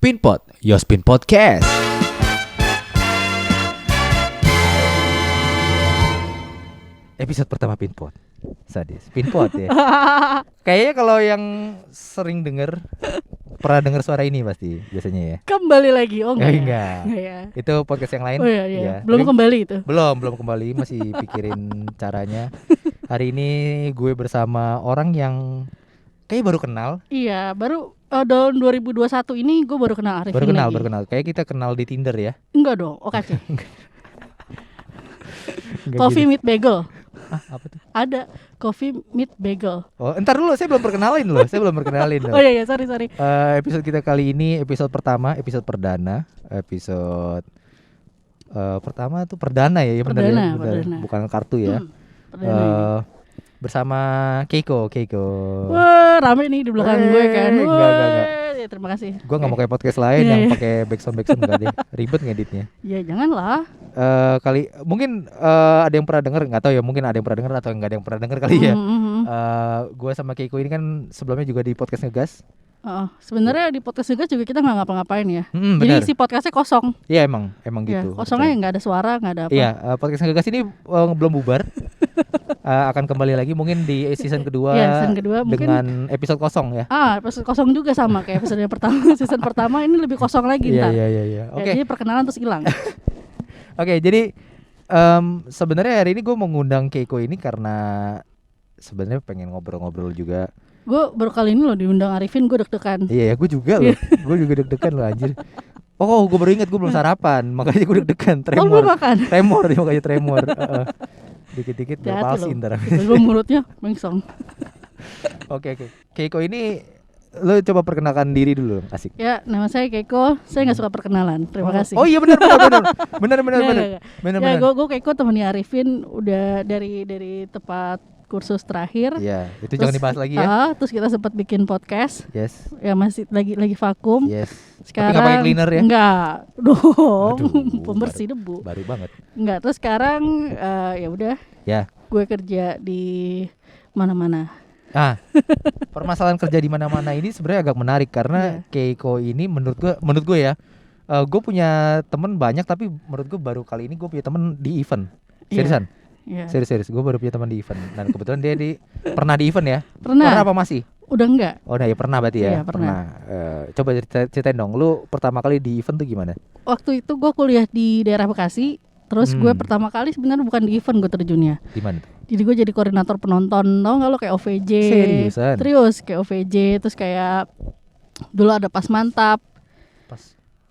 Pinpot, Yospin Podcast. Episode pertama Pinpot. Sadis. Pinpot ya. Kayaknya kalau yang sering pernah denger suara ini pasti biasanya ya. Kembali lagi, oh enggak ya? Enggak. Ya. Itu podcast yang lain. Oh iya. Ya. Belum kembali itu. Belum kembali, masih pikirin caranya. Hari ini gue bersama orang yang kayak baru kenal. Iya, baru tahun 2021 ini gue baru kenal Arifin lagi. Baru kenal. Kayak kita kenal di Tinder ya. Enggak dong, OKC. Enggak Coffee gitu. Meet Bagel. Apa tuh? Ada Coffee Meet Bagel. Oh, entar dulu, saya belum perkenalin loh. Oh iya, sorry. Episode kita kali ini episode pertama, episode perdana, episode pertama tuh perdana ya, benar ya, Perdana. bukan kartu ya. Perdana. Bersama Keiko. Wah, rame nih di belakang gue kan. Enggak. Ya, terima kasih. Gue nggak mau kayak podcast lain Iya, yang iya. pakai backsound enggak deh, ribet ngeditnya. Ya janganlah. Kali mungkin ada yang pernah denger, nggak tahu ya, mungkin ada yang pernah denger atau nggak ada yang pernah denger kali ya. Gue sama Keiko ini kan sebelumnya juga di podcast Ngegas. Sebenarnya di podcast juga kita nggak ngapa-ngapain ya. Benar. Jadi si podcastnya kosong. Iya emang Ya, gitu. kosongnya nggak ada suara, nggak ada apa. Iya, podcast Ngegas ini belum bubar. Akan kembali lagi mungkin di season kedua, Iya, season kedua mungkin. dengan episode kosong ya. Episode kosong juga sama kayak episode yang pertama. Season pertama ini lebih kosong lagi ntar. Iya. Ya, Oke. jadi perkenalan terus hilang. Oke, jadi sebenarnya hari ini gue mengundang Keiko ini karena sebenarnya pengen ngobrol-ngobrol juga. Gue baru kali ini loh diundang Arifin, gue deg-degan. Iya ya, gue juga loh. Gue juga deg-degan loh anjir. Oh, gue baru ingat gue belum sarapan, makanya gue deg-degan, Oh, belum makan. Tremor dia makanya tremor. Dikit-dikit Hati-hati berpalsi loh. ntar. Tiba-tiba mulutnya mengsong. Oke. Keiko ini lo coba perkenalkan diri dulu, asik. Ya, nama saya Keiko. Saya nggak suka perkenalan. Terima kasih. Oh iya benar. Nggak. Benar. Ya, gue Keiko temennya Arifin udah dari tempat kursus terakhir. Iya, itu jangan dibahas lagi ya. Terus kita sempat bikin podcast. Yes. Ya masih lagi vakum. Yes. Sekarang Tapi nggak pakai cleaner ya? Enggak. Dong. Aduh, Pembersih debu. Baru banget. Enggak, terus sekarang ya udah. Ya. Gue kerja di mana-mana. Permasalahan kerja di mana-mana ini sebenarnya agak menarik karena Keiko ini menurut gue ya, gue punya temen banyak tapi menurut gue baru kali ini gue punya temen di event. Seriusan? Iya. Serius, gue baru punya teman di event dan kebetulan dia pernah di event ya. Pernah apa masih? Udah enggak? Oh, nah ya pernah berarti ya. Iya, pernah. Coba ceritain dong, lu pertama kali di event tuh gimana? Waktu itu gue kuliah di daerah Bekasi. Terus gue pertama kali sebenarnya bukan di event gue terjunnya. Di mana tuh? Jadi gue jadi koordinator penonton. Tau gak lo kayak OVJ? Seriusan? Serius kayak OVJ. Terus kayak dulu ada Pas Mantap.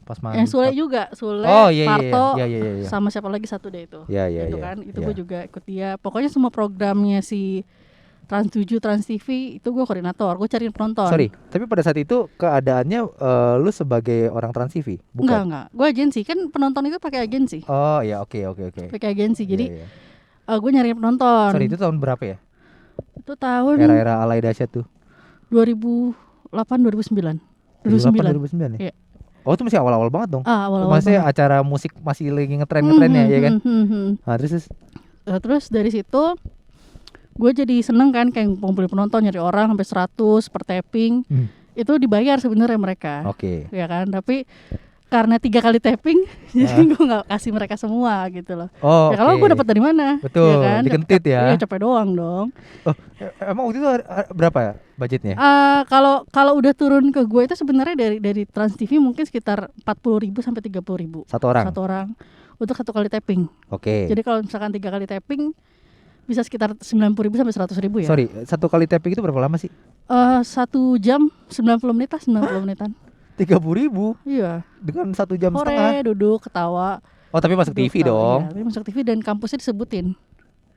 Pas mantap. Sule juga, Sule, Iya. Parto, Iya. sama siapa lagi satu deh itu. Iya. Itu kan, itu gue juga ikut dia. Pokoknya semua programnya si Trans 7, Trans TV itu gue koordinator. Gue cariin penonton. Sorry, tapi pada saat itu keadaannya lu sebagai orang Trans TV? Bukan? Enggak. Gue agensi, kan penonton itu pakai agensi. Oh ya, oke. Pakai agensi. Jadi Iya. gue nyariin penonton. Sorry, itu tahun berapa ya? Itu tahun Era-era alay dahsyat tuh. 2008 2009. 2009. 2009 ya? Iya. Oh, itu masih awal-awal banget dong. Awal-awal Maksudnya banget. acara musik masih lagi ngetren-ngetrennya ya kan? Nah, Terus dari situ gue jadi seneng kan kayak ngumpulin penonton, nyari orang sampai 100 per tapping. Itu dibayar sebenarnya mereka. Oke. Ya kan, tapi karena 3 kali tapping jadi gue nggak kasih mereka semua gitu loh. Oh, Ya kalau gue dapat dari mana? Betul, ya kan? dikentit ya. Iya, capek doang dong. Oh, emang waktu itu berapa ya budgetnya? Kalau udah turun ke gue itu sebenarnya dari Trans TV mungkin sekitar 40.000 sampai 30.000 Satu orang? Satu orang untuk 1 kali tapping. Oke. Jadi kalau misalkan 3 kali tapping bisa sekitar 90.000 sampai 100.000 ya. Sorry, 1 kali tapping itu berapa lama sih? 1 jam 90 menit lah, 90 menitan. 30.000 Iya. dengan 1 jam Sore setengah. duduk ketawa. Oh, tapi masuk Duduk TV ketawa, dong. Iya, tapi masuk TV dan kampusnya disebutin.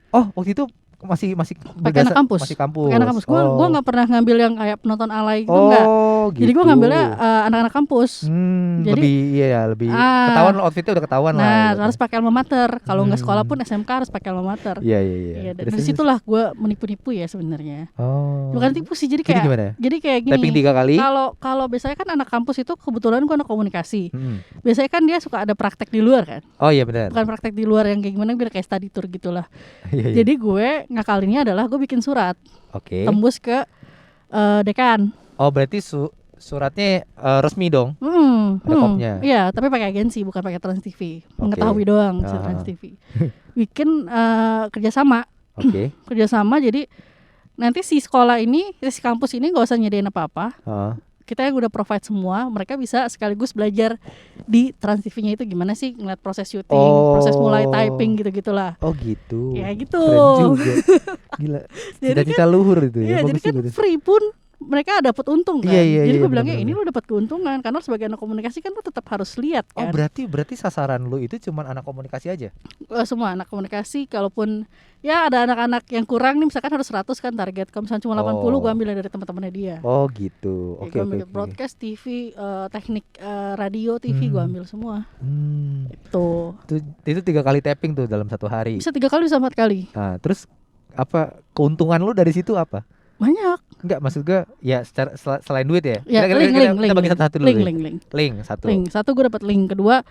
Oh, waktu itu masih Pakai anak kampus. Masih kampus. Pakai anak kampus. Gue nggak pernah ngambil yang kayak penonton alay gitu, Oh, enggak. gitu. Jadi gue ngambilnya anak-anak kampus. Jadi lebih ketahuan outfitnya udah ketahuan lah. Nah, gitu. harus pakai alma mater. Kalau nggak sekolah pun SMK harus pakai alma mater. Iya. Iya, dari situlah gue menipu-nipu ya sebenarnya. Oh. Bukan tipu sih, jadi kayak gimana? Jadi kayak gini. Tapping 3 kali. Kalau biasanya kan anak kampus itu kebetulan gue anak komunikasi. Biasanya kan dia suka ada praktek di luar kan. Oh iya benar. Bukan praktek di luar yang kayak gimana, biar kayak study tour gitulah. Iya. Jadi gue ngakalinnya adalah gue bikin surat Oke. tembus ke dekan. Oh berarti suratnya resmi dong. Ada kopnya. Iya, tapi pakai agensi bukan pakai Trans TV. Mengetahui doang si Trans TV. Bikin kerjasama. Kerjasama, jadi nanti si sekolah ini, si kampus ini nggak usah nyediain apa-apa. Kita yang udah provide semua, mereka bisa sekaligus belajar di Trans TV-nya itu gimana sih ngeliat proses syuting, proses mulai typing gitu-gitulah. Oh gitu. Ya gitu. Keren juga. Gila. Cita-cita luhur itu ya. Iya, jadi kan free pun mereka dapat untung kan. Jadi gue bilangnya ini lo dapat keuntungan karena sebagai anak komunikasi kan lo tetap harus lihat kan. Oh berarti sasaran lo itu cuma anak komunikasi aja? Semua anak komunikasi, kalaupun ya ada anak-anak yang kurang nih, misalkan harus 100 kan target. Kalau misalnya cuma 80 gue ambil dari teman-temannya dia. Oh gitu. Oke. Broadcast TV, teknik radio TV gue ambil semua. Itu 3 kali tapping tuh dalam satu hari. Bisa 3 kali bisa 4 kali. Nah, terus apa keuntungan lo dari situ apa? Banyak. Enggak, maksud gue ya secara selain duit ya. Kita bagi satu dulu. Link satu. Gue dapat link. Kedua,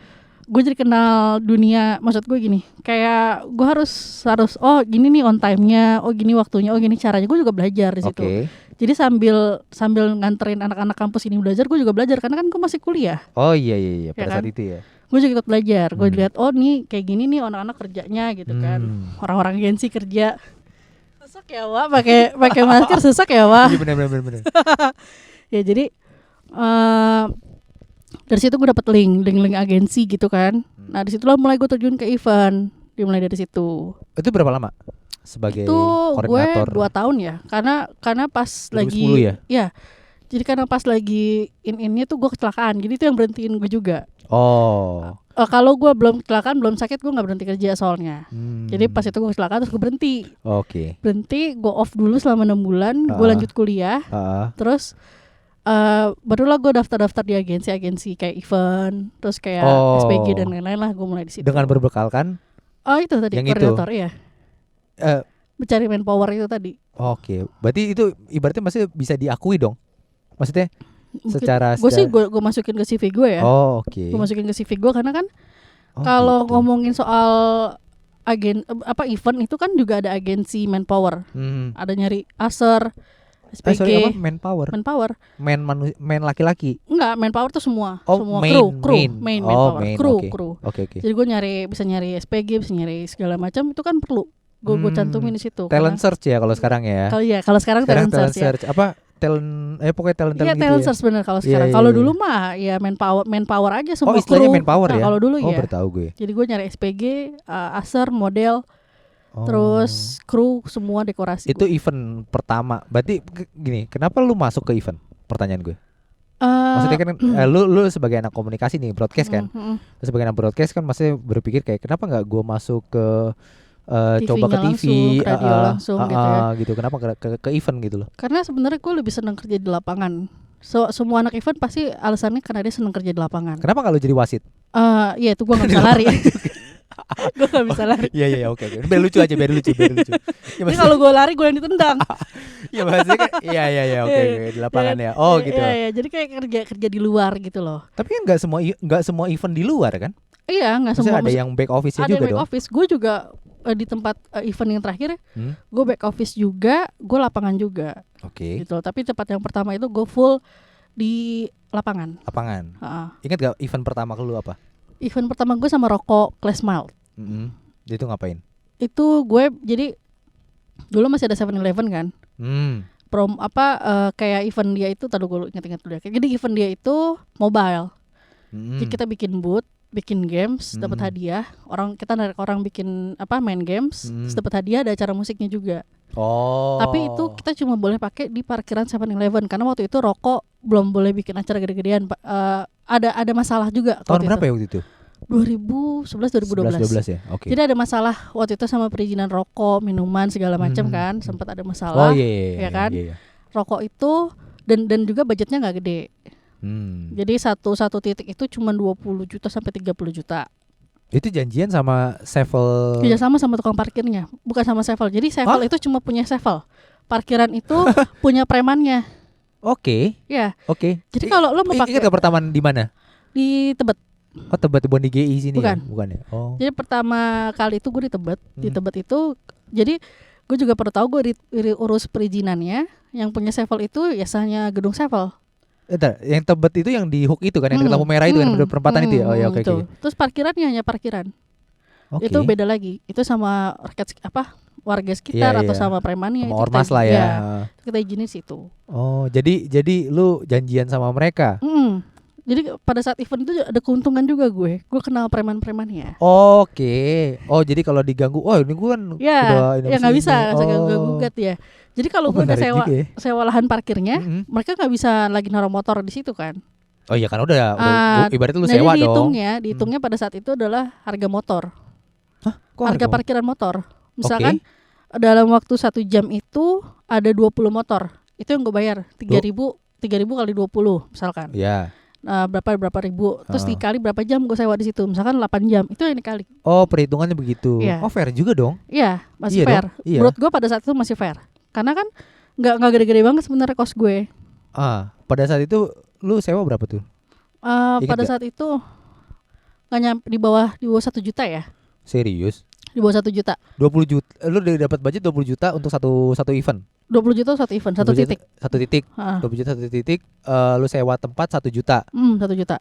gue jadi kenal dunia. Maksud gue gini, kayak gue harus oh gini nih on time-nya, oh gini waktunya, oh gini caranya. Gue juga belajar di situ. Jadi sambil nganterin anak-anak kampus ini belajar, gue juga belajar karena kan gue masih kuliah. Oh iya pada saat itu ya. Gue juga ikut belajar. Gue lihat oh nih kayak gini nih anak-anak kerjanya gitu kan. Orang-orang agensi kerja. Susah ya Wak, pakai masker susah ya Wak. Iya benar. Ya jadi dari situ gue dapet link agensi gitu kan. Nah disitulah mulai gue terjun ke event. Dimulai dari situ. Itu berapa lama sebagai itu koordinator? Gue 2 tahun ya. Karena pas 2010 lagi ya. Jadi karena pas lagi in-innya tuh gue kecelakaan. Jadi itu yang berhentiin gue juga. Kalau gue belum kecelakaan, belum sakit, gue nggak berhenti kerja soalnya. Jadi pas itu gue kecelakaan terus gue berhenti. Berhenti, gue off dulu selama 6 bulan. Gue lanjut kuliah. Terus barulah gue daftar di agensi kayak event, terus kayak SPG dan lain-lain lah. Gue mulai di situ. Dengan berbekalkan? Itu tadi koordinator ya. Mencari manpower itu tadi. Berarti itu ibaratnya masih bisa diakui dong. Maksudnya secara gue masukin ke CV gue ya. Gue masukin ke CV gue karena kan kalau gitu. Ngomongin soal event itu kan juga ada agensi manpower. Ada nyari aser, SPG. Manpower. Man laki-laki. Enggak, manpower tuh semua. Semua main manpower. Kru. Jadi gue bisa nyari SPG, bisa nyari segala macam, itu kan perlu. Gue cantumin di situ. Talent search ya kalau sekarang ya. Kalau sekarang talent search. Ya. Apa talent pokoknya talent gitu talent search bener kalau sekarang. Kalau dulu mah ya manpower aja semua. Istilahnya manpower ya. Kalau dulu ya. Bertahu gue. Jadi gue nyari SPG, aser, model, terus kru, semua dekorasi. Itu event pertama. Berarti gini, kenapa lu masuk ke event? Pertanyaan gue. Maksudnya kan lu sebagai anak komunikasi nih, broadcast kan. Sebagai anak broadcast kan masih berpikir kayak kenapa nggak gue masuk ke coba ke TV, radio langsung gitu. Kenapa ke event gitu loh? Karena sebenarnya gue lebih senang kerja di lapangan. Semua anak event pasti alasannya karena dia senang kerja di lapangan. Kenapa kalau jadi wasit? Iya itu gue nggak bisa lari. Gue nggak bisa lari. Iya oke. Biar lucu. Ya, jadi kalau gue lari gue yang ditendang. Ya maksudnya kan iya oke di lapangan ya. Gitu. Iya, jadi kayak kerja di luar gitu loh. Tapi kan nggak semua event di luar kan? Iya, nggak semua. Ada yang back office-nya juga dong. Ada back office. Gue juga di tempat event yang terakhir, gue back office juga, gue lapangan juga. Gitu. Tapi tempat yang pertama itu gue full di lapangan. Ingat gak event pertama lu apa? Event pertama gue sama Rokok Class Malt. Itu ngapain? Itu gue jadi dulu masih ada 7-Eleven kan. Kayak event dia itu, tadi gue ingat dulu ya. Jadi event dia itu mobile. Jadi kita bikin booth, bikin games, dapat hadiah. Kita narik orang bikin main games, terus dapat hadiah, ada acara musiknya juga. Tapi itu kita cuma boleh pakai di parkiran 7-Eleven karena waktu itu Rokok belum boleh bikin acara gede-gedean. Ada masalah juga. Tahun berapa ya waktu itu? 2011 ya. Jadi ada masalah waktu itu sama perizinan rokok, minuman segala macam kan, sempat ada masalah. Ya kan? Rokok itu dan juga budgetnya nggak gede. Jadi satu titik itu cuma 20 juta sampai 30 juta. Itu janjian sama Sevel? Iya, sama tukang parkirnya, bukan sama Sevel. Jadi Sevel itu cuma punya Sevel. Parkiran itu punya premannya. Ya. Jadi kalau lo mau pakai. Ingat pertama di mana? Di Tebet. Tebet Bondi GI sini. Bukan. Ya? Bukan ya? Jadi pertama kali itu gue di Tebet. Di Tebet itu, jadi gue juga perlu tahu gue urus perizinannya. Yang punya Sevel itu biasanya gedung Sevel. Yang Tebet itu yang di Hook itu kan, yang dekat lampu merah itu kan, perempatan itu ya. Oh ya, oke. Terus parkirannya hanya parkiran. Itu beda lagi. Itu sama rakyat warga sekitar atau sama premannya, sama ormas lah ya. Kita izinin situ. Oh, jadi lu janjian sama mereka? Jadi pada saat event itu ada keuntungan juga gue kenal preman-premannya. Oke. Oh, jadi kalau diganggu, ini gue kan udah nggak bisa ganggu-gugat ya. Jadi kalau gue udah sewa lahan parkirnya, mereka nggak bisa lagi naruh motor di situ kan. Oh iya kan udah ibaratnya lu sewa dong. Dihitungnya pada saat itu adalah harga motor. Hah? Harga parkiran motor. Misalkan dalam waktu 1 jam itu ada 20 motor. Itu yang gue bayar 3.000 kali 20 misalkan. Iya. Berapa ribu, terus dikali berapa jam gue sewa di situ, misalkan 8 jam, itu yang dikali. Oh, perhitungannya begitu. Oh, fair juga dong. Iya, masih fair. Menurut gue pada saat itu masih fair, karena kan nggak gede-gede banget sebenarnya kos gue. Pada saat itu lu sewa berapa tuh? Pada saat itu nggak nyampe di bawah 1 juta ya. Serius? Di bawah 1 juta. 20 juta. Lu udah dapat budget 20 juta untuk satu event. 20 juta satu event, satu titik. 20 juta satu titik. Lu sewa tempat 1 juta. 1 juta.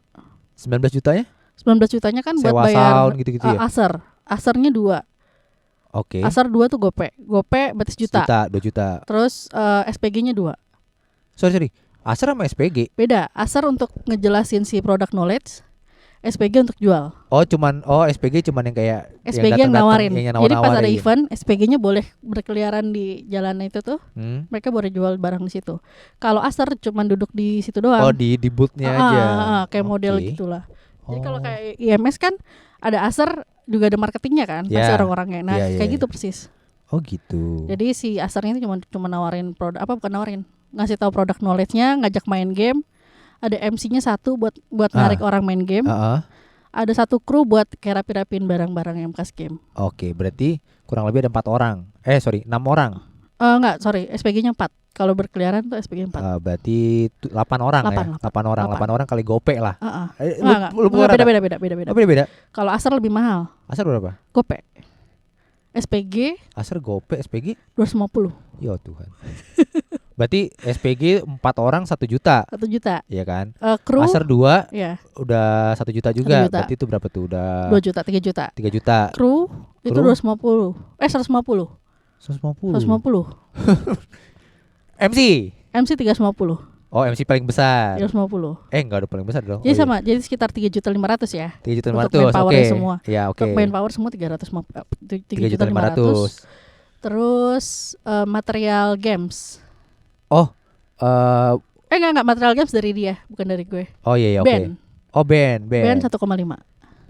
19 jutanya? 19 jutanya kan sewa buat bayar sound gitu-gitu ya. Asernya 2. Oke. Aser 2 tuh gope berarti 1 juta. 2 juta. Terus SPG-nya 2. Sorry. Aser sama SPG? Beda. Aser untuk ngejelasin si product knowledge. SPG untuk jual. SPG cuman yang kayak SPG yang nawarin. Jadi pas ada iya. event, SPG-nya boleh berkeliaran di jalan itu tuh. Mereka boleh jual barang di situ. Kalau Aser cuman duduk di situ doang. Oh, di booth-nya aja. Kayak model gitulah. Jadi kalau kayak IMS kan ada Aser juga ada marketingnya kan, pasti orang-orangnya. Nah, kayak gitu persis. Oh, gitu. Jadi si Asernya itu cuma nawarin produk ngasih tahu produk knowledge-nya, ngajak main game. Ada MC-nya 1 buat narik orang main game. Ada 1 kru buat kayak rapi-rapiin barang-barang yang bekas game. Oke, berarti kurang lebih ada 6 orang. SPG-nya 4. Kalau berkeliaran tuh SPG 4. Berarti 8 orang 8 orang kali gope lah. Beda. Kalau Aser lebih mahal. Aser berapa? Gope. SPG Aser gope SPG 250. Ya Tuhan. Berarti SPG 4 orang 1 juta. 1 juta. Iya kan? Kru Aser 2 udah 1 juta juga. 1 juta. Berarti itu berapa tuh? Udah 2 juta, 3 juta. 3 juta. Kru itu 250. 150. 150. MC 350. Oh, MC paling besar. 350. Enggak ada paling besar dong. Jadi sama, jadi sekitar 3.500.000 ya. 3.500.000. Untuk manpower semua. Ya, oke. Untuk manpower semua 3.500.000. Terus material games. Enggak material games dari dia, bukan dari gue. Oh iya oke. Band. Oh band. Band 1,5.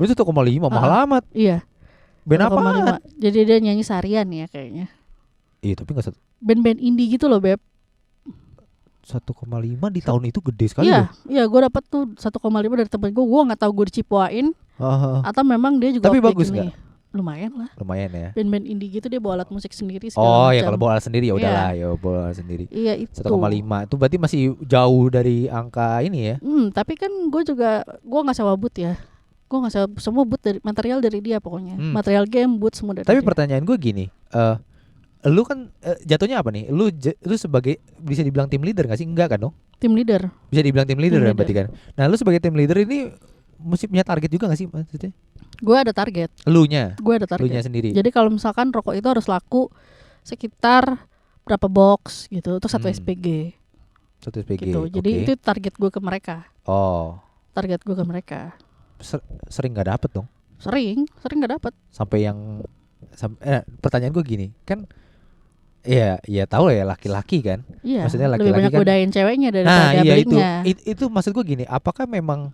Berarti 1,5 mahal amat. Iya. Band apa? Jadi dia nyanyi seharian ya kayaknya. Iya, tapi enggak band-band indie gitu loh, Beb. 1,5 di tahun itu gede sekali. Iya, gue dapat tuh 1,5 dari temen gue. Gue nggak tahu gue dicipuain atau memang dia juga. Tapi bagus nggak? Lumayan lah. Lumayan ya. Band-band indie gitu dia bawa alat musik sendiri. Ya kalau bawa alat sendiri ya udahlah, bawa alat sendiri. Iya itu. 1,5 itu berarti masih jauh dari angka ini ya. Tapi kan gue nggak sewa booth ya. Gue nggak sewa semua booth dari material dari dia pokoknya. Material game booth semua dari dia. Tapi pertanyaan gue gini, lu kan jatuhnya apa nih? Lu sebagai bisa dibilang tim leader gak sih? Enggak kan dong? Tim leader. Bisa dibilang tim leader ya berarti kan. Nah, lu sebagai tim leader ini mesti punya target juga gak sih maksudnya? Gue ada target. Gue ada target. Lunya sendiri. Jadi kalau misalkan rokok itu harus laku sekitar berapa box gitu, terus 1 SPG. 1 SPG. Gitu. Jadi itu target gue ke mereka. Target gue ke mereka. Sering nggak dapet dong? Sering nggak dapet. Sampai pertanyaan gue gini, kan ya tahu ya laki-laki kan. Iya. Maksudnya laki-laki lebih banyak kan godain ceweknya daripada belinya. Itu maksud gue gini, apakah memang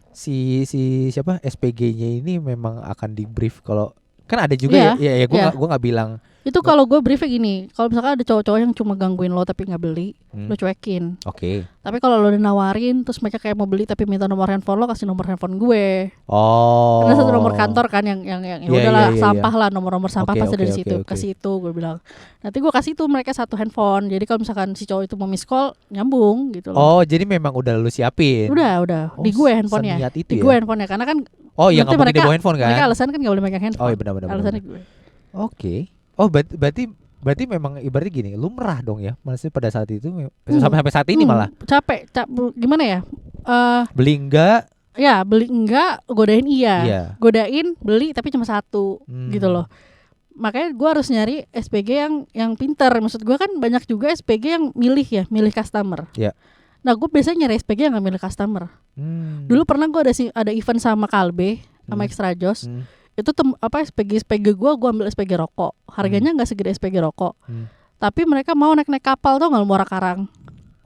si siapa SPG-nya ini memang akan di brief kalau kan ada juga gue nggak bilang itu kalau gue briefnya gini, kalau misalkan ada cowok-cowok yang cuma gangguin lo tapi nggak beli, lo cuekin. Oke. Tapi kalau lo udah nawarin terus mereka kayak mau beli tapi minta nomor handphone lo, kasih nomor handphone gue. Karena satu nomor kantor kan yang udahlah sampah lah, nomor sampah pasti dari situ. Kasih itu gue bilang. Nanti gue kasih tuh mereka 1 handphone. Jadi kalau misalkan si cowok itu mau miss call, nyambung gitu loh. Jadi memang udah lu siapin. Udah. Di gue handphonenya. Di gue handphonenya karena kan yang nggak mungkin dia bawa handphone kan. Mereka alasan kan nggak boleh megang handphone. Benar. Alasannya gue. Oke. Berarti Berarti memang ibaratnya gini, lumrah dong ya. Maksudnya pada saat itu sampai saat ini malah. Capek, gimana ya? Beli enggak? Ya, beli enggak, godain iya. Godain, beli tapi cuma satu gitu loh. Makanya gue harus nyari SPG yang pintar. Maksud gue kan banyak juga SPG yang milih customer. Yeah. Nah gue biasanya nyari SPG yang gak milih customer. Dulu pernah gue ada event sama Kalbe sama Extra Joss. Itu SPG gue ambil SPG rokok. Harganya nggak segede SPG rokok. Tapi mereka mau naik kapal tuh nggak, Muara Karang.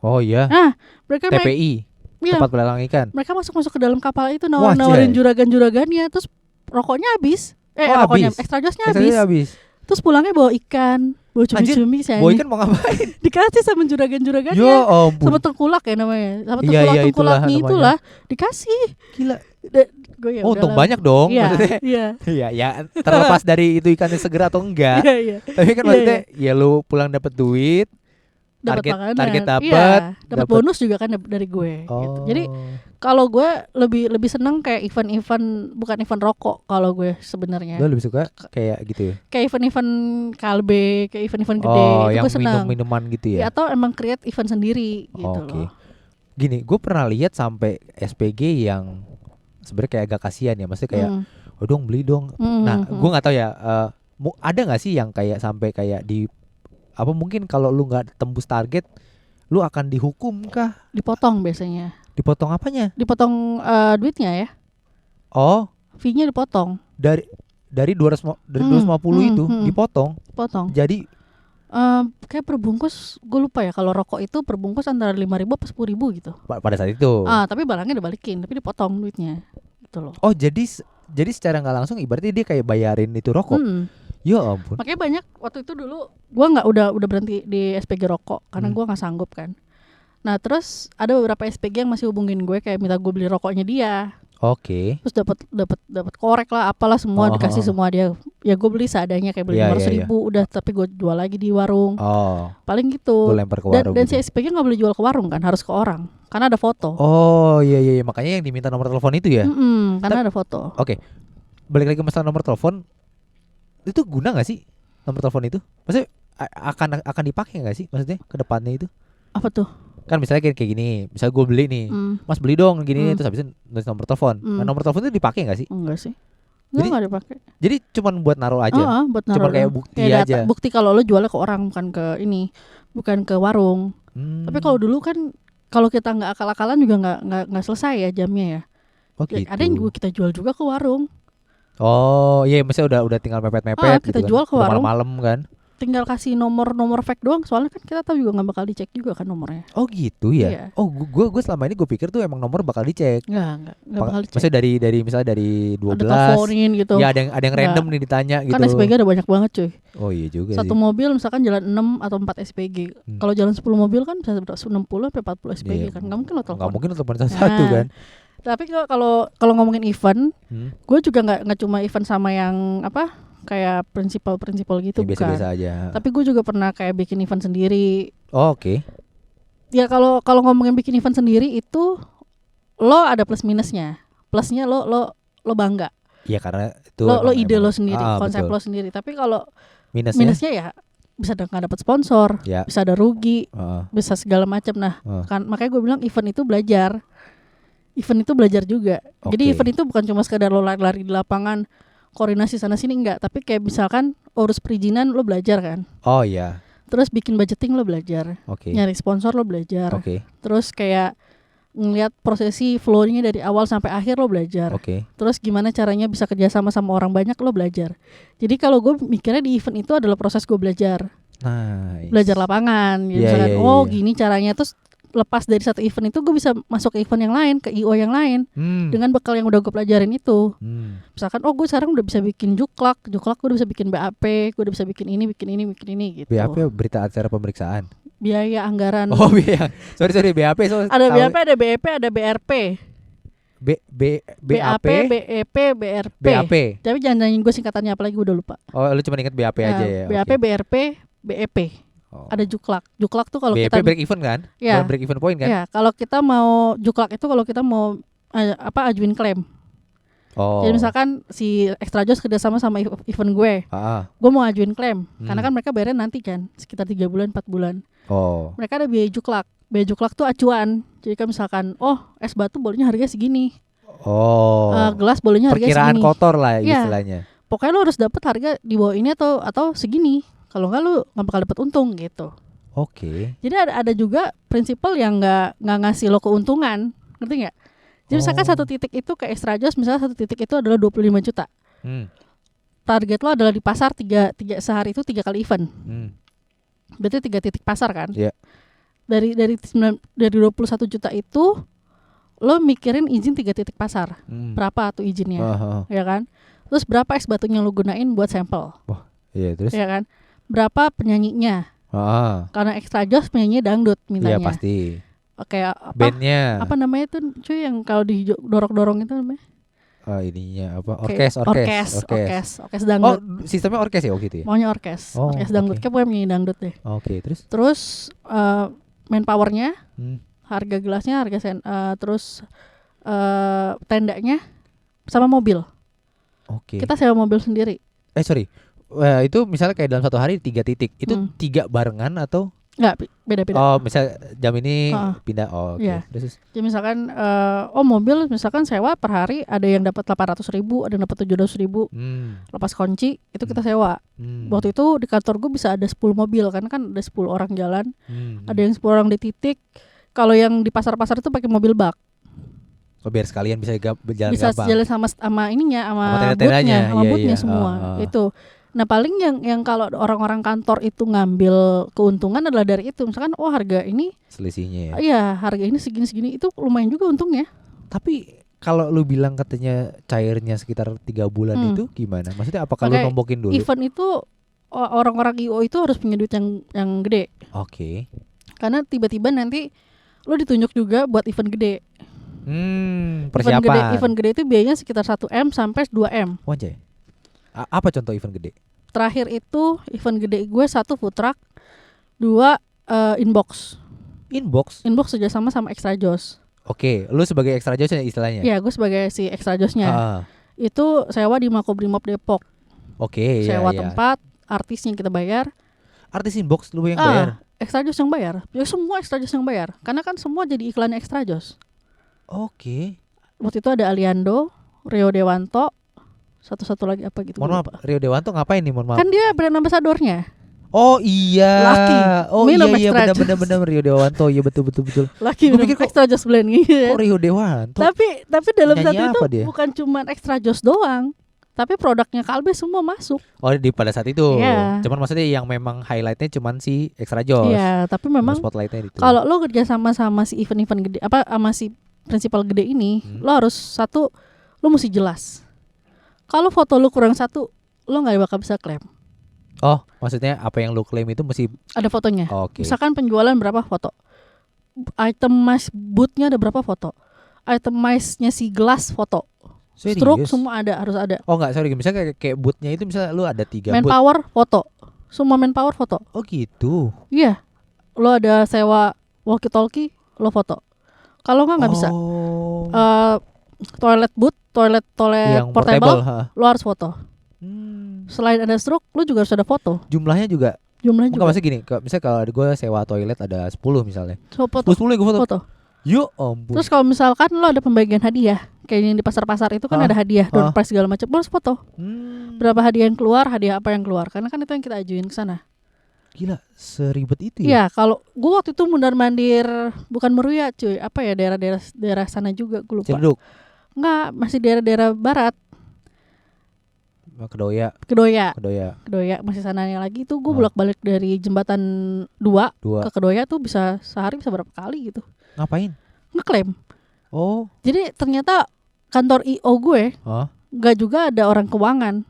Oh iya. Nah mereka TPI. Tempat pelelang ikan. Mereka masuk ke dalam kapal itu nawarin juragan-juragannya, terus rokoknya habis. Rokoknya Extra Joss-nya habis. Terus pulangnya bawa ikan, bawa cumi-cumi sih. Bawa ikan mau ngapain? Dikasih sama juragan-juragannya. Yo ampun. Sama tengkulak ya namanya. Sama tengkulaknya itulah dikasih. Gila. Ya untung banyak dong. Iya. Iya. Terlepas dari itu ikannya seger atau enggak. Iya. Tapi kan maksudnya ya lu pulang dapat duit. Target dapat bonus juga kan dari gue gitu. Jadi kalau gue lebih seneng kayak event-event, bukan event rokok kalau gue sebenarnya. Lo lebih suka kayak gitu ya? Kayak event-event Kalbe, kayak event-event gede itu yang gue seneng. Minuman gitu ya? Atau emang create event sendiri gitu loh. Gini, gue pernah lihat sampai SPG yang sebenarnya kayak agak kasihan ya, maksudnya kayak dong beli dong. Nah, gue nggak tahu ya, ada nggak sih yang kayak sampai kayak di mungkin kalau lu nggak tembus target lu akan dihukum kah? Dipotong biasanya. Dipotong apanya? Dipotong duitnya ya. Fee-nya dipotong. Dari 250 itu dipotong. Jadi kayak perbungkus, gue lupa ya, kalau rokok itu perbungkus antara 5.000 apa 10.000 gitu. Pada saat itu. Tapi barangnya dibalikin, tapi dipotong duitnya gitu loh. Jadi secara nggak langsung ibaratnya dia kayak bayarin itu rokok. Ya ampun. Makanya banyak waktu itu dulu gue udah berhenti di SPG rokok karena gue nggak sanggup kan. Nah terus ada beberapa SPG yang masih hubungin gue kayak minta gue beli rokoknya dia. Terus dapat korek lah, apalah semua dikasih semua dia. Ya gue beli seadanya kayak beli 500.000 udah, tapi gue jual lagi di warung. Paling gitu. Lu lempar ke warung. Dan si SPG nggak boleh jual ke warung kan, harus ke orang karena ada foto. Iya makanya yang diminta nomor telepon itu ya. Karena ada foto. Balik lagi ke masalah nomor telepon. Itu guna gak sih nomor telepon itu? Maksudnya akan dipakai gak sih maksudnya ke depannya itu? Apa tuh? Kan misalnya kayak gini, misalnya gue beli nih, Mas beli dong gini, terus habis itu nulis nomor telepon. Nah, nomor telepon itu dipakai gak sih? Enggak sih. Enggak dipakai. Jadi cuman buat naruh aja. Buat naruh. Cuman kayak bukti kayak aja. Bukti kalau lo jualnya ke orang, bukan ke warung. Tapi kalau dulu kan kalau kita nggak akal-akalan juga nggak selesai ya jamnya ya. Gitu. Ada yang juga kita jual juga ke warung. Iya, maksudnya udah tinggal mepet-mepet kita gitu jual kan. ke warung. Malam-malam kan. Tinggal kasih nomor fake doang, soalnya kan kita tahu juga nggak bakal dicek juga kan nomornya. Gitu ya. Iya. Gue selama ini gue pikir tuh emang nomor bakal dicek. Nggak bakal dicek. Maksudnya dari misalnya dari 12. Ada teleponin gitu. Ya ada yang random nih ditanya gitu. Kan SPG ada banyak banget cuy. Iya juga sih. Satu mobil misalkan jalan 6 atau 4 SPG. Kalau jalan 10 mobil kan bisa 60 sampai 40 SPG kan. Nggak mungkin lo telepon. Nggak mungkin lo telepon satu kan. Tapi kalau ngomongin event, gue juga nggak cuma event sama yang kayak prinsipal gitu, biasa-biasa aja. Tapi gue juga pernah kayak bikin event sendiri. Oke. Ya kalau ngomongin bikin event sendiri itu lo ada plus minusnya. Plusnya lo bangga. Iya karena itu lo ide lo sendiri, konsep betul. Lo sendiri. Tapi kalau minusnya ya bisa nggak dapat sponsor, bisa ada rugi, bisa segala macam. Nah, kan makanya gue bilang event itu belajar. Event itu belajar juga. Jadi event itu bukan cuma sekadar lo lari-lari di lapangan, koordinasi sana sini, enggak, tapi kayak misalkan urus perizinan lo belajar kan. Iya. Terus bikin budgeting lo belajar. Nyari sponsor lo belajar. Terus kayak ngelihat prosesi flow-nya dari awal sampai akhir lo belajar. Terus gimana caranya bisa kerjasama sama orang banyak lo belajar. Jadi kalau gue mikirnya di event itu adalah proses gue belajar. Nice. Belajar lapangan. Misalkan gini caranya, terus lepas dari satu event itu gue bisa masuk ke event yang lain, ke IO yang lain, dengan bekal yang udah gue pelajarin itu. Misalkan gue sekarang udah bisa bikin juklak gue udah bisa bikin BAP, gue udah bisa bikin ini gitu. BAP berita acara pemeriksaan. Biaya anggaran. Biaya. Sorry BAP. Ada BAP, ada BEP, ada BRP. BAP, BEP, BRP. BAP. Tapi jangan nanyain gue singkatannya apa lagi, gue udah lupa. Lu cuma ingat BAP aja ya. BAP, BRP, BEP. Ada juklak tuh kalau kita break even kan? Ya, break even point kan? Ya, kalau kita mau juklak itu kalau kita mau ajuin klaim. Jadi misalkan si Extra Joss kerjasama sama event gue, gue mau ngajuin klaim, karena kan mereka bayarnya nanti kan sekitar 3 bulan 4 bulan. Mereka ada biaya juklak. Biaya juklak tuh acuan. Jadi kan misalkan, es batu bolehnya harganya segini. Gelas bolehnya harganya perkiraan segini. Kotor lah istilahnya. Pokoknya lo harus dapat harga di bawah ini atau segini. Kalau enggak lo nggak bakal dapat untung gitu. Jadi ada juga prinsipal yang nggak ngasih lo keuntungan, ngerti nggak? Jadi misalkan satu titik itu ke Extra Joss, misalnya satu titik itu adalah 25 juta. Target lo adalah di pasar 3 sehari itu 3 kali event. Berarti 3 titik pasar kan? Dari 21 juta itu lo mikirin izin 3 titik pasar. Berapa tuh izinnya? Ya kan? Terus berapa es batunya lo gunain buat sampel? Terus? Ya kan? Berapa penyanyinya? Karena Extra Joss penyanyi dangdut mintanya. Iya pasti. Kayak bandnya. Apa namanya tuh cuy yang kalau didorong-dorong itu namanya? Ininya apa? Orkes dangdut. Sistemnya orkes ya gitu ya? Maunya orkes dangdut. Kayak pokoknya penyanyi dangdut deh. Terus manpowernya, harga gelasnya, terus tendanya sama mobil. Kita sewa mobil sendiri. Itu misalnya kayak dalam satu hari 3 titik. Itu 3 barengan atau? Enggak, beda-beda. Misal jam ini pindah. Terus jadi misalkan mobil misalkan sewa per hari ada yang dapat 800.000, ada yang dapat 700.000. Lepas kunci itu kita sewa. Waktu itu di kantor gue bisa ada 10 mobil karena kan ada 10 orang jalan. Ada yang 10 orang di titik. Kalau yang di pasar-pasar itu pakai mobil bak. Biar sekalian bisa jalan bisa gampang. Jalan sama ininya, sama bootnya semua. Itu. Nah paling yang kalau orang-orang kantor itu ngambil keuntungan adalah dari itu. Misalkan harga ini selisihnya ya. Iya, harga ini segini-segini itu lumayan juga untungnya. Tapi kalau lu bilang katanya cairnya sekitar 3 bulan itu gimana? Maksudnya apakah lu nombokin dulu? Event itu orang-orang IO itu harus punya duit yang gede. Karena tiba-tiba nanti lu ditunjuk juga buat event gede. Persiapan. Event gede itu biayanya sekitar 1M sampai 2M. Wajah. Apa contoh event gede? Terakhir itu event gede gue 1 food truck, 2 inbox. Inbox kerjasama sama Extra Joss. Lu sebagai Extra Joss istilahnya? Iya, gue sebagai si Extra Joss-nya. Itu sewa di Makobrimob Depok. Sewa tempat, artisnya kita bayar. Artis inbox lu yang bayar? Extra Joss yang bayar. Ya semua Extra Joss yang bayar. Karena kan semua jadi iklan Extra Joss. Waktu itu ada Aliando, Rio Dewanto, satu lagi apa gitu. Mohon maaf, Rio Dewanto ngapain nih? Mohon maaf. Kan dia brand ambassadornya. Iya. Lucky. Iya benar Rio Dewanto. Iya betul. Lucky minum Extra Joss blend gitu. Rio Dewanto. Tapi dalam satu itu dia? Bukan cuma Extra Joss doang. Tapi produknya Kalbe semua masuk. Pada saat itu. Cuman maksudnya yang memang highlightnya cuman si Extra Joss. Iya, tapi memang spotlightnya itu. Kalau lo kerja sama si event-event gede sama si prinsipal gede ini, lo harus lo mesti jelas. Kalau foto lo kurang 1, lo nggak bakal bisa klaim. Maksudnya apa yang lo klaim itu mesti ada fotonya. Misalkan penjualan berapa foto, itemize bootnya ada berapa foto, itemize-nya si gelas foto, stroke semua harus ada. Misalnya kayak bootnya itu misalnya lo ada 3 manpower foto, semua manpower foto. Gitu. Iya, lo ada sewa walkie-talkie, lo foto. Kalau nggak bisa. Toilet booth, toilet yang portable, lo harus foto. Selain ada stroke, lo juga harus ada foto. Jumlahnya juga. Enggak, maksudnya gini, misalnya kalau gue sewa toilet ada 10 misalnya. 10 gue foto. Yo ampun. Terus kalau misalkan lo ada pembagian hadiah, kayak yang di pasar-pasar itu kan ada hadiah, door prize segala macam, lo harus foto. Berapa hadiah yang keluar, hadiah apa yang keluar, karena kan itu yang kita ajuin ke sana. Gila, seribet itu ya? Iya, kalau gue waktu itu mundar-mandir bukan Meruya cuy, apa ya, daerah sana juga gue lupa. Ciledug? Enggak, masih daerah barat. Kedoya, masih sananya lagi. Itu gue bolak-balik dari jembatan 2 ke Kedoya tuh bisa sehari bisa berapa kali gitu. Ngapain? Ngeklaim. Jadi ternyata kantor IO gue nggak juga ada orang keuangan.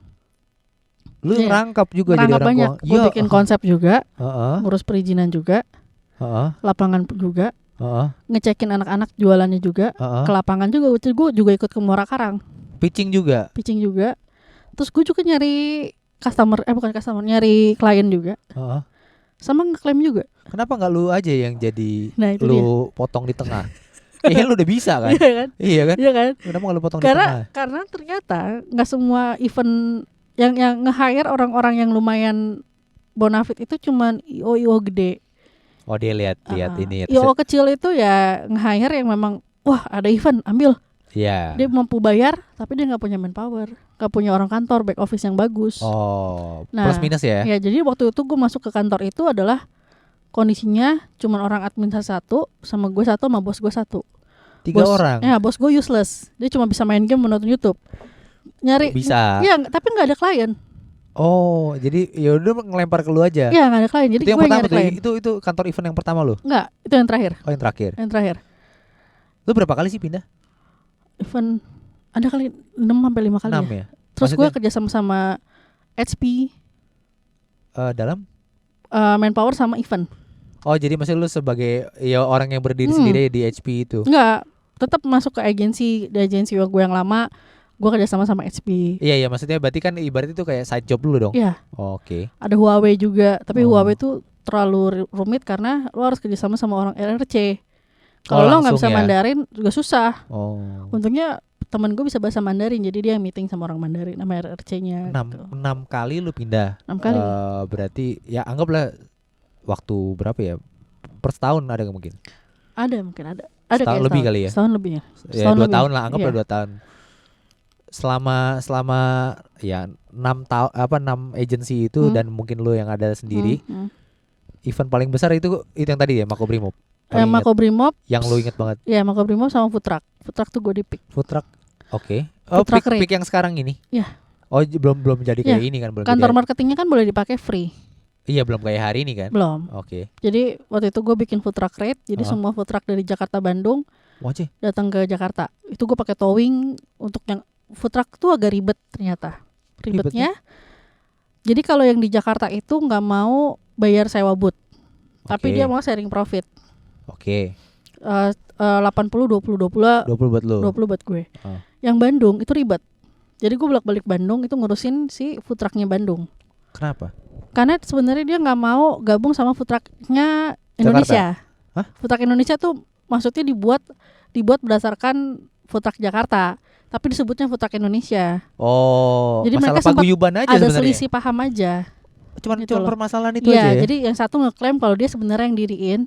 Lu ngerangkap juga jadi orang banyak. Gue bikin konsep juga, ngurus perizinan juga, lapangan juga, ngecekin anak-anak jualannya juga, ke lapangan juga. Gue juga ikut ke Muara Karang. Pitching juga. Terus gue juga nyari nyari klien juga, sama ngeklaim juga. Kenapa nggak lu aja yang jadi potong di tengah? Kayaknya lu udah bisa kan? Iya kan? Iya kan? Iya kan? Kenapa nggak lu potong di tengah? Karena ternyata nggak semua event yang nge-hire orang-orang yang lumayan bonafit itu cuman IO gede. Oh dia lihat ini. IO kecil itu ya nge-hire yang memang wah ada event ambil. Iya. Dia mampu bayar tapi dia nggak punya manpower, nggak punya orang kantor back office yang bagus. Oh, nah, plus minus ya? Ya jadi waktu itu gue masuk ke kantor itu adalah kondisinya cuman orang admin satu sama gue satu sama bos gue satu. 3 orang? Ya bos gue useless, dia cuma bisa main game menonton YouTube. Nyari bisa. Ya tapi nggak ada klien. Oh jadi ya udah ngelempar ke lu aja? Ya nggak ada klien, jadi itu yang gue pertama nyari klien. itu kantor event yang pertama lu? Enggak, itu yang terakhir. Oh yang terakhir? Yang terakhir. Lu berapa kali sih pindah? Event ada kali 6-5 kali 6 ya? Terus gue kerja sama HP dalam? Manpower sama event. Oh jadi maksudnya lu sebagai ya orang yang berdiri sendiri di HP itu? Enggak, tetap masuk ke agensi gue yang lama. Gue kerja sama HP. Iya maksudnya berarti kan ibarat itu kayak side job dulu dong? Iya. Oke. Ada Huawei juga, tapi Huawei itu terlalu rumit karena lo harus kerja sama orang RRC. Kalau lo nggak bisa Mandarin juga susah. Untungnya temen gue bisa bahasa Mandarin, jadi dia meeting sama orang Mandarin sama RRC-nya. 6 kali lu pindah? 6 kali. Berarti ya anggaplah waktu berapa ya? Per setahun ada nggak mungkin? Ada mungkin ada. Setahun lebih kali ya? Setahun lebih ya. Ya 2 tahun lah, anggaplah 2 tahun. Selama ya 6 agency itu dan mungkin lu yang ada sendiri. Event paling besar itu yang tadi ya Makobrimob. Makobrimob yang lu inget banget. Ya Makobrimob sama Food Truck. Food Truck tuh gue di pick. Food Truck. Oke. Oh, pick yang sekarang ini. Iya. Oh, belum jadi kayak ini kan, belum. Kantor marketingnya kan boleh dipakai free. Iya, belum kayak hari ini kan? Belum. Oke. Jadi waktu itu gue bikin Food Truck Rate. Jadi semua food truck dari Jakarta Bandung datang ke Jakarta. Itu gue pakai towing. Untuk yang food truck tuh agak ribet ternyata. Ribetnya. Jadi kalau yang di Jakarta itu nggak mau bayar sewa booth. Tapi dia mau sharing profit. Oke. 80-20 buat lu. 20 buat gue. Yang Bandung itu ribet. Jadi gue bolak-balik Bandung itu ngurusin si food trucknya Bandung. Kenapa? Karena sebenarnya dia nggak mau gabung sama food trucknya Indonesia. Hah? Food truck Indonesia tuh maksudnya dibuat berdasarkan food truck Jakarta, tapi disebutnya food truck Indonesia. Oh. Jadi mereka paguyuban aja ada sebenarnya. Selisih paham aja. Cuman permasalahan itu aja ya. Jadi yang satu ngeklaim kalau dia sebenarnya yang diriin,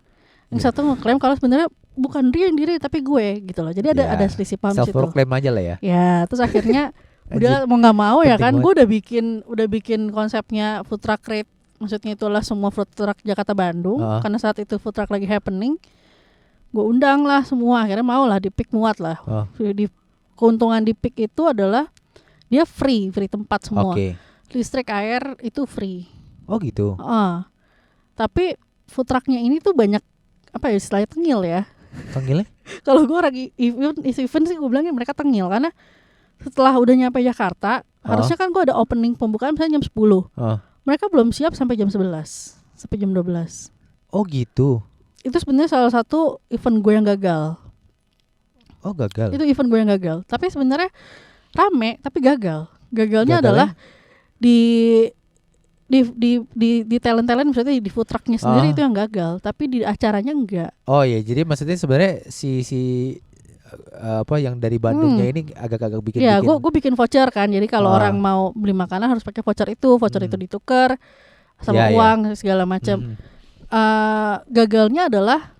yang satu ngeklaim kalau sebenarnya bukan dia yang diri tapi gue gitu loh. Jadi ada selisih paham situ. Self-proclaim aja lah ya. Ya, terus akhirnya udah mau nggak mau ya kan, gue udah bikin konsepnya Food Truck Rate. Maksudnya itulah semua food truck Jakarta Bandung. Karena saat itu food truck lagi happening, gue undang lah semua. Akhirnya mau lah di pick muat lah. Di keuntungan di pick itu adalah dia free tempat semua. Listrik, air itu free. Oh gitu. Tapi food trucknya ini tuh banyak apa ya istilahnya tengil ya. Tengilnya? Kalau gue lagi event sih gue bilangnya mereka tengil karena setelah udah nyampe Jakarta harusnya kan gue ada opening pembukaan misalnya jam 10. Mereka belum siap sampai jam 11, sampai jam 12. Oh gitu. Itu sebenarnya salah satu event gue yang gagal. Oh gagal. Itu event gue yang gagal. Tapi sebenarnya rame tapi gagal. Gagalnya adalah di talent misalnya di food trucknya sendiri itu yang gagal, tapi di acaranya enggak. Oh iya, jadi maksudnya sebenarnya si apa yang dari Bandungnya ini agak-agak bikin. Ya, gue bikin voucher kan. Jadi kalau orang mau beli makanan harus pakai voucher itu. Voucher itu ditukar sama uang segala macam. Gagalnya adalah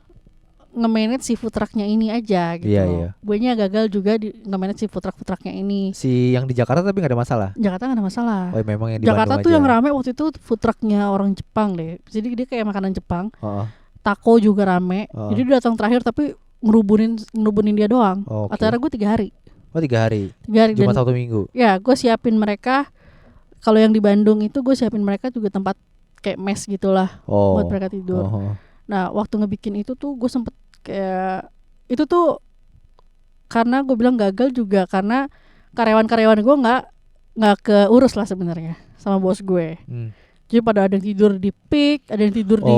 nge-manage si food trucknya ini aja gitu. Gue nya gagal juga di nge-manage si food trucknya ini. Si yang di Jakarta tapi nggak ada masalah. Jakarta nggak ada masalah. Oh memang yang di Jakarta Bandung tuh aja. yang rame waktu itu food trucknya orang Jepang deh. Jadi dia kayak makanan Jepang. Taco juga rame. Jadi dia datang terakhir tapi ngerubunin dia doang. Acara gue 3 hari. Oh 3 hari. Jumat Sabtu Minggu. Ya gue siapin mereka. Kalau yang di Bandung itu gue siapin mereka juga tempat kayak mes gitulah buat mereka tidur. Nah waktu ngebikin itu tuh gue sempet kayak itu tuh karena gue bilang gagal juga karena karyawan gue nggak keurus lah sebenarnya sama bos gue. Jadi pada ada yang tidur di pick, ada yang tidur di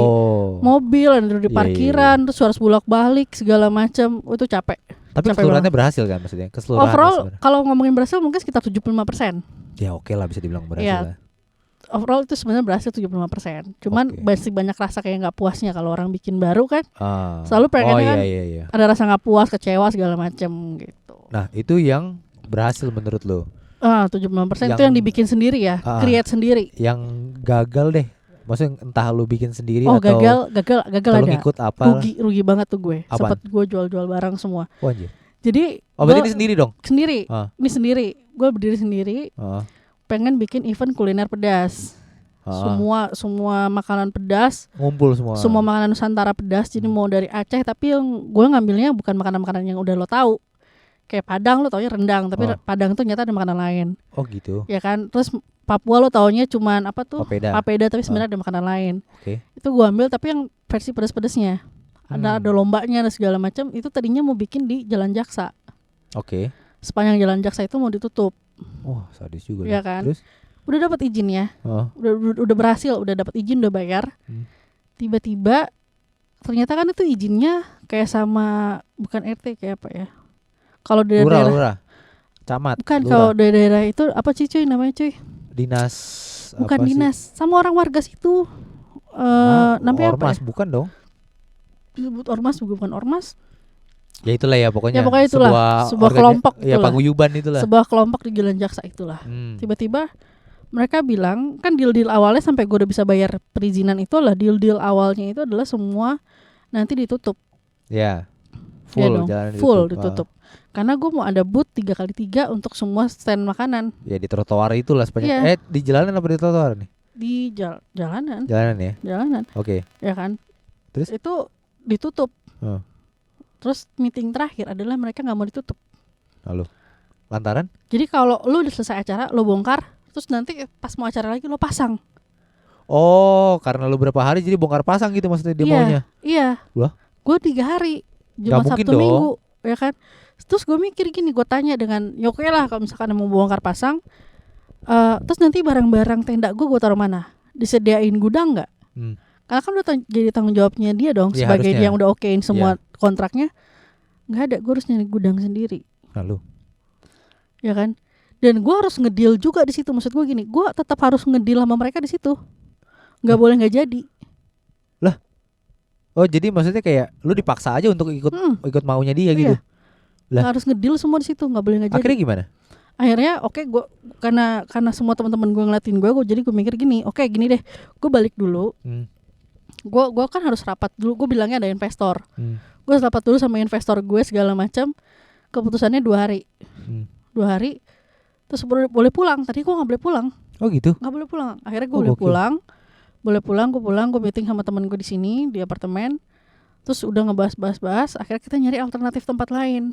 mobil, ada yang tidur di parkiran, terus harus bolak-balik segala macam. Itu capek. Tapi keseluruhannya berhasil kan maksudnya? Keseluruhan overall kalau ngomongin berhasil mungkin sekitar 75%. Ya oke lah bisa dibilang berhasil lah. overall itu sebenarnya berhasil 75%. Cuman masih banyak rasa kayak nggak puasnya kalau orang bikin baru kan. Selalu pengennya kan ada rasa nggak puas, kecewa segala macam gitu. Nah, itu yang berhasil menurut lo? 75% itu yang dibikin sendiri ya, create sendiri. Yang gagal deh. Maksudnya entah lu bikin sendiri atau gagal ada. Ngikut apa? Rugi banget tuh gue. Sempat gue jual barang semua. Oh anjir. Jadi berarti ini sendiri dong? Sendiri. Ini sendiri. Gue berdiri sendiri. Pengen bikin event kuliner pedas. Semua makanan pedas. Ngumpul semua. Semua makanan Nusantara pedas. Jadi mau dari Aceh, tapi yang gue ngambilnya bukan makanan-makanan yang udah lo tahu. Kayak Padang lo taunya rendang, tapi Padang tuh ternyata ada makanan lain. Oh gitu. Ya kan. Terus Papua lo taunya cuman apa tuh? Papeda, tapi sebenarnya ada makanan lain. Itu gue ambil tapi yang versi pedas-pedasnya. Ada lombanya dan segala macam. Itu tadinya mau bikin di Jalan Jaksa. Sepanjang Jalan Jaksa itu mau ditutup. Wah, sadis juga. Ya kan? Terus? Udah dapat izin ya. Udah berhasil, udah dapat izin, udah bayar. Tiba-tiba ternyata kan itu izinnya kayak sama bukan RT, kayak apa ya? Kalau daerah lurah. Camat. Bukan, kalau daerah itu apa sih cuy namanya cuy? Dinas. Bukan dinas, sama orang warga situ. Namanya ormas, apa ya? Bukan dong. Disebut ormas, bukan ormas. Ya itulah ya pokoknya. Ya pokoknya itulah. Sebuah kelompok ya, paguyuban itulah. Sebuah kelompok di Jalan Jaksa itulah. Tiba-tiba mereka bilang, kan deal-deal awalnya sampai gue udah bisa bayar perizinan itu adalah deal-deal awalnya itu adalah semua nanti ditutup. Ya. Full, ya full ditutup. Karena gue mau ada booth 3x3 untuk semua stand makanan. Ya di trotoar itulah sepanjang. Di jalanan apa di trotoar nih? Di jalanan. Jalanan ya? Jalanan. Oke. Ya kan? Terus? Itu ditutup. Terus meeting terakhir adalah mereka gak mau ditutup. Lalu? Lantaran? Jadi kalau lu udah selesai acara, lo bongkar. Terus nanti pas mau acara lagi lo pasang. Oh, karena lu berapa hari jadi bongkar pasang gitu maksudnya dia maunya? Iya. Wah? Gue 3 hari. Jumat, Sabtu, Minggu. Ya kan? Terus gue mikir gini, gue tanya dengan ya oke lah kalau misalkan mau bongkar pasang, terus nanti barang-barang tenda gue taruh mana? Disediain gudang nggak? Karena kan udah jadi tanggung jawabnya dia dong ya, sebagai dia yang udah okein semua kontraknya. Nggak ada, gue harus nyari gudang sendiri. Lalu? Ya kan? Dan gue harus ngedeal juga di situ. Maksud gue gini, gue tetap harus ngedeal sama mereka di situ. Nggak boleh nggak jadi. Lah? Oh jadi maksudnya kayak lu dipaksa aja untuk ikut maunya dia gitu? Lah. Harus ngedeal semua di situ, nggak boleh nggak jadi. Akhirnya gimana? Akhirnya gue karena semua teman-teman gue ngeliatin gue jadi gue mikir gini, gini deh, gue balik dulu. Gue kan harus rapat dulu. Gue bilangnya ada investor. Gue harus rapat dulu sama investor gue segala macam. Keputusannya 2 hari. 2 hari. Terus boleh pulang. Tadi gue nggak boleh pulang. Oh gitu? Nggak boleh pulang. Akhirnya gue boleh pulang. Gue meeting sama temen gue di sini di apartemen. Terus udah ngebahas, akhirnya kita nyari alternatif tempat lain.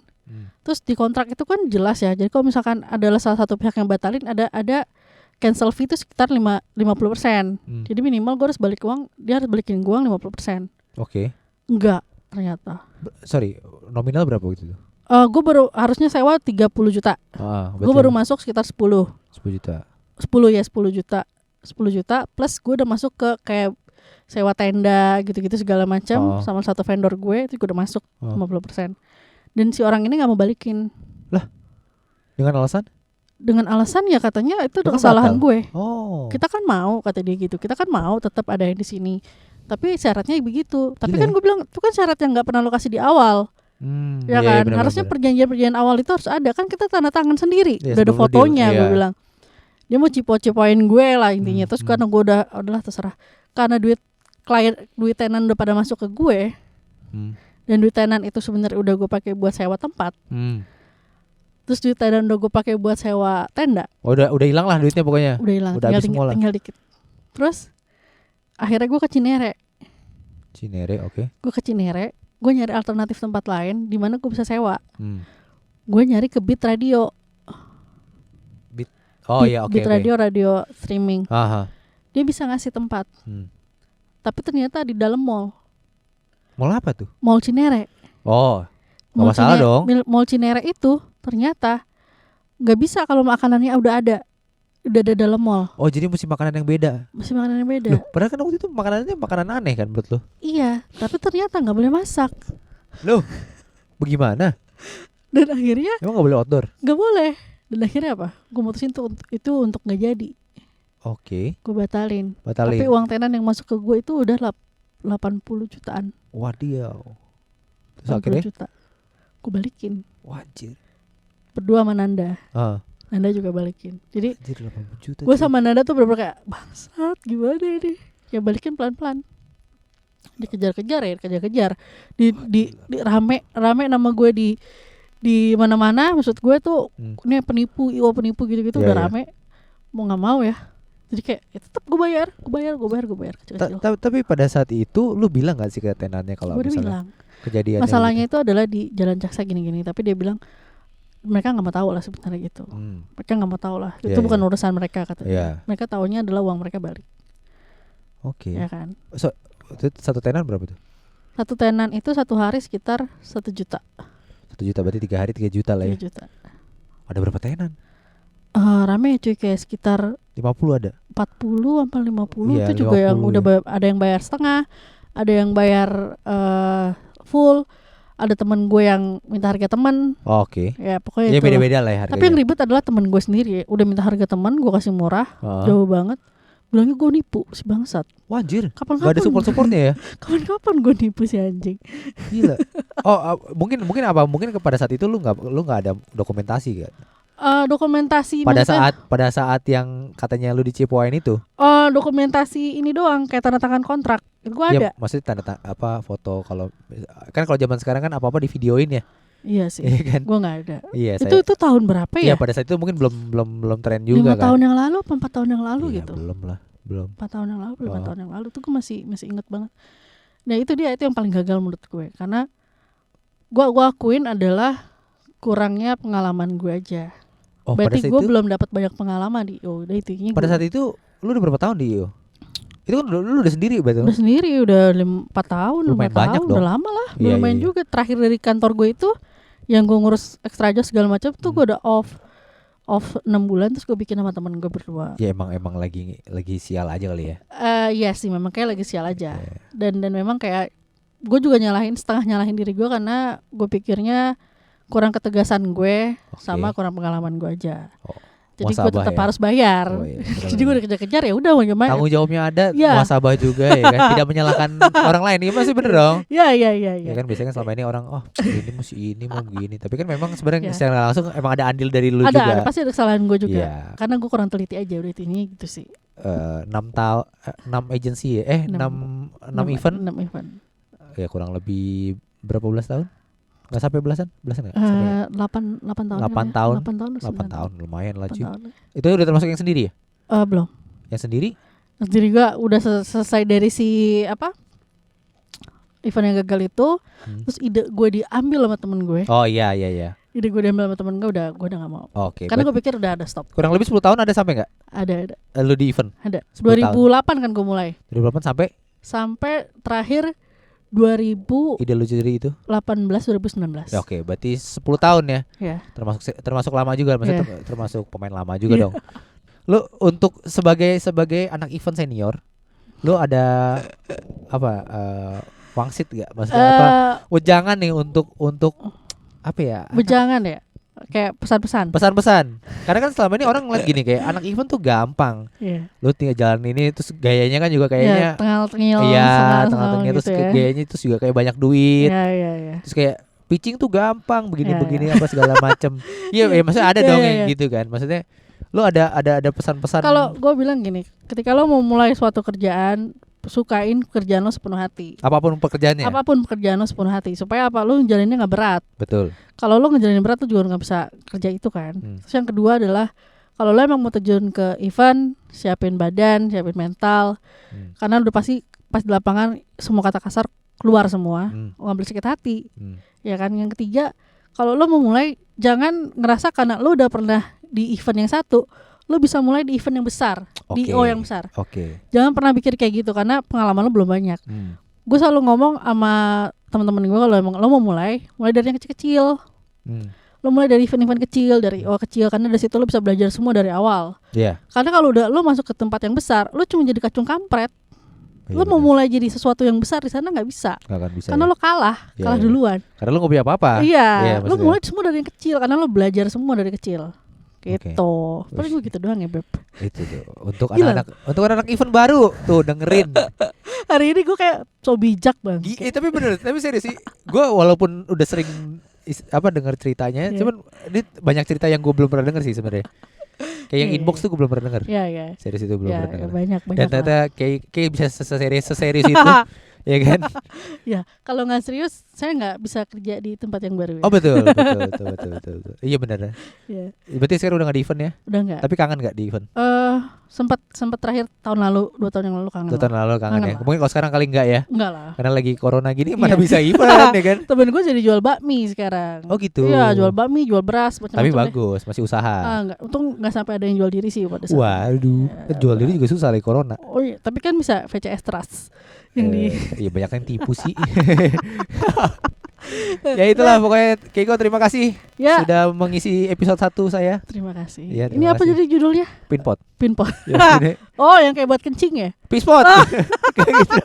Terus di kontrak itu kan jelas ya. Jadi kalau misalkan adalah salah satu pihak yang batalin, ada cancel fee itu sekitar 50%. Jadi minimal gue harus balik uang, dia harus balikin gue uang 50%. Enggak, ternyata. Sorry, nominal berapa gitu? Gue baru harusnya sewa 30 juta. Gue baru masuk sekitar 10 juta. 10 juta plus gue udah masuk ke kayak sewa tenda gitu-gitu segala macam sama satu vendor gue itu udah masuk 50%. Dan si orang ini nggak mau balikin. Lah? Dengan alasan? Dengan alasan ya katanya itu kesalahan gue. Kita kan mau kata dia gitu. Kita kan mau tetap ada di sini. Tapi syaratnya begitu. Tapi kan gue bilang itu kan syarat yang nggak pernah lo kasih di awal. Ya kan? Bener, harusnya perjanjian awal itu harus ada. Kan kita tanda tangan sendiri. Udah ada fotonya gue bilang. Dia mau cipo-cipoin gue lah intinya. Terus karena gue udahlah terserah. Karena duit tenan udah pada masuk ke gue. Dan duit tenan itu sebenarnya udah gue pakai buat sewa tempat. Terus duit tenan udah gue pakai buat sewa tenda. Udah hilang lah duitnya pokoknya. Udah hilang. Tinggal dikit. Terus akhirnya gue ke Cinere. Oke. Gue ke Cinere. Gue nyari alternatif tempat lain di mana gue bisa sewa. Gue nyari ke Beat Radio. Beat radio streaming. Dia bisa ngasih tempat. Tapi ternyata di dalam mall. Mall apa tuh? Mall Cinere. Gak masalah dong. Mall Cinere itu ternyata gak bisa kalau makanannya udah ada dalam mall. Jadi mesti makanan yang beda. Loh, padahal kan waktu itu makanannya makanan aneh kan menurut lo? Iya, tapi ternyata gak boleh masak. Loh, bagaimana? Dan akhirnya emang gak boleh outdoor? Gak boleh. Dan akhirnya apa? Gue mutusin itu untuk gak jadi. Oke. Gue batalin. Tapi uang tenan yang masuk ke gue itu udah 80 jutaan. Wadiau. Terus 80 akhirnya juta. Gue balikin. Wajir. Berdua sama Nanda. Nanda juga balikin. Jadi gue sama Nanda tuh bener-bener kayak bangsat gimana ini. Ya balikin pelan-pelan. Dikejar-kejar. Di rame nama gue di mana-mana. Maksud gue tuh ini penipu gitu-gitu udah rame. Mau nggak mau ya. Jadi kayak ya tetap gue bayar kecil-kecil. Tapi pada saat itu lu bilang gak sih ke tenannya kalau misalnya kejadian masalahnya itu adalah di Jalan Caksa gini-gini, tapi dia bilang mereka nggak mau tahu lah sebenarnya gitu. Mereka nggak mau tahu lah, itu bukan urusan mereka katanya. Mereka taunya adalah uang mereka balik. Oke. Ya kan. Itu satu tenan berapa tuh? Satu tenan itu satu hari sekitar 1 juta. 1 juta berarti 3 hari 3 juta lah ya. 3 juta. Ada berapa tenan? Rame cuy, kayak sekitar 50 ada. 40 sampai 50 itu juga 50, yang udah ada yang bayar setengah, ada yang bayar full. Ada temen gue yang minta harga teman. Oke. Ya pokoknya ya beda-beda lah ya harganya. Tapi yang ribet adalah temen gue sendiri. Udah minta harga teman, gue kasih murah, jauh banget. Bilangnya gue nipu si bangsat. Wajir. Kapan-kapan gak ada support-supportnya ya? Kapan-kapan gue nipu si anjing. Gila. Mungkin pada saat itu lu nggak ada dokumentasi kan? Dokumentasi pada saat yang katanya lu dicipuain itu. Dokumentasi ini doang kayak tanda tangan kontrak. Itu gua ada. Ya, maksudnya foto kalau zaman sekarang kan apa-apa di videoin ya. Iya sih. Kan? Gua enggak ada. Iya, itu tahun berapa ya? Iya, pada saat itu mungkin belum tren juga 5 tahun yang lalu apa 4 tahun yang lalu iya, gitu. Belum. 4 tahun yang lalu, 5 tahun yang lalu tuh gua masih inget banget. Nah, itu yang paling gagal menurut gue karena gua akuin adalah kurangnya pengalaman gue aja. Berarti gue belum dapat banyak pengalaman di datingnya. Pada saat itu lu udah berapa tahun di IO? Itu kan lu udah sendiri berarti? Udah sendiri, udah 4 tahun, lumayan 5 tahun, udah lama lah. Lumayan juga. Terakhir dari kantor gue itu yang gue ngurus extra job segala macam tuh gue udah off 6 bulan terus gue bikin sama temen gue berdua. Ya emang lagi sial aja kali ya. Iya sih, memang kayak lagi sial aja. Dan memang kayak gue juga setengah nyalahin diri gue karena gue pikirnya kurang ketegasan gue sama kurang pengalaman gue aja. Jadi gue tetap harus bayar. Jadi gue udah kejar-kejar ya udah mau gimana. Tanggung jawabnya ada, muhasabah juga ya kan. Tidak menyalahkan orang lain. Ini masih bener dong. Iya. Ya kan biasanya kan selama ini orang ini mau begini. Tapi kan memang sebenarnya secara langsung emang ada andil dari lu juga. Ada pasti ada kesalahan gue juga. Karena gue kurang teliti aja udah ini gitu sih. 6 agency ya. 6 event. 6 event. Ya kurang lebih berapa belas tahun? Nggak sampai belasan nggak? 8 tahun. 8 tahun lumayan lah cuy. Itu udah termasuk yang sendiri ya? Belum. Yang sendiri? Yang sendiri gue udah selesai dari event yang gagal itu. Terus ide gue diambil sama temen gue. Oh iya. Ide gue diambil sama temen gue udah gak mau. Oke. Karena gue pikir udah ada stop. Kurang lebih 10 tahun ada sampai nggak? Ada. Lu di event? Ada. 2008 kan gue mulai. 2008 sampai terakhir 2000 ide lu jadi itu 2019. Ya, oke, berarti 10 tahun ya. Iya. Termasuk lama juga, maksudnya termasuk pemain lama juga dong. Lu untuk sebagai anak event senior, lu ada wangsit gak? Maksudnya wejangan nih untuk apa ya? Wejangan ya? Kayak pesan-pesan. Karena kan selama ini orang ngeliat gini kayak anak event tuh gampang. Lu tinggal jalan ini terus gayanya kan juga kayaknya tengil-tengil. Iya, tengil-tengil gitu terus gayanya terus juga kayak banyak duit. Iya. Terus kayak pitching tuh gampang begini apa segala macem. Iya, maksudnya ada dong yang gitu kan. Maksudnya lu ada pesan-pesan. Kalau gue bilang gini, ketika lo mau mulai suatu kerjaan, sukain pekerjaan lo sepenuh hati. Apapun pekerjaannya lo sepenuh hati. Supaya lo ngejalaninnya gak berat. Betul. Kalau lo ngejalanin berat lo juga gak bisa kerja itu kan. Terus yang kedua adalah kalau lo emang mau terjun ke event, siapin badan, siapin mental. Karena udah pasti pas di lapangan semua kata kasar keluar semua. Gak boleh sakit hati. Ya kan. Yang ketiga, kalau lo mau mulai, jangan ngerasa karena lo udah pernah di event yang satu, lo bisa mulai di event yang besar, di IO yang besar. Jangan pernah pikir kayak gitu karena pengalaman lo belum banyak. Gue selalu ngomong sama teman-teman gue kalau emang lo mau mulai dari yang kecil-kecil. Lo mulai dari event-event kecil, dari IO kecil, karena dari situ lo bisa belajar semua dari awal. Karena kalau udah lo masuk ke tempat yang besar, lo cuma jadi kacung kampret. Lo mau mulai jadi sesuatu yang besar di sana nggak bisa. Karena lo kalah duluan. Karena lo nggak punya apa-apa. Iya, lo mulai semua dari yang kecil karena lo belajar semua dari kecil. Gitu. Paling gue gitu doang ya, Beb. Itu tuh. Untuk anak-anak event baru tuh dengerin. Hari ini gue kayak so bijak bang. Tapi bener, tapi serius sih. Gue walaupun udah sering dengar ceritanya, cuman ini banyak cerita yang gue belum pernah denger sih sebenarnya. Kayak yang inbox tuh gue belum pernah denger. Iya. Serius itu belum pernah denger. Banyak. Dan ternyata kayak bisa seserius itu. Ya kan? Ya, kalau nggak serius saya nggak bisa kerja di tempat yang baru. Oh betul. Iya benar. Iya. Berarti sekarang udah nggak di event ya? Udah nggak. Tapi kangen nggak di event? Sempat terakhir tahun lalu, 2 tahun yang lalu kangen. 2 tahun lalu kangen ya. Mungkin kalau sekarang kali enggak ya? Enggak lah. Karena lagi corona gini mana bisa event ya kan? Temen gue jadi jual bakmi sekarang. Oh gitu. Iya, jual bakmi, jual beras, macam-macam. Tapi bagus, masih usaha. Enggak, untung nggak sampai ada yang jual diri sih pada saat. Waduh, jual diri juga susah lagi corona. Oh iya, tapi kan bisa VCS Trust yang iya banyak yang tipu sih. Ya itulah pokoknya Keiko, terima kasih sudah mengisi episode 1 saya. Terima kasih. Ya, ini apa jadi judulnya? Pinpot. Ya, oh yang kayak buat kencing ya? Pispot. Kayak gitu.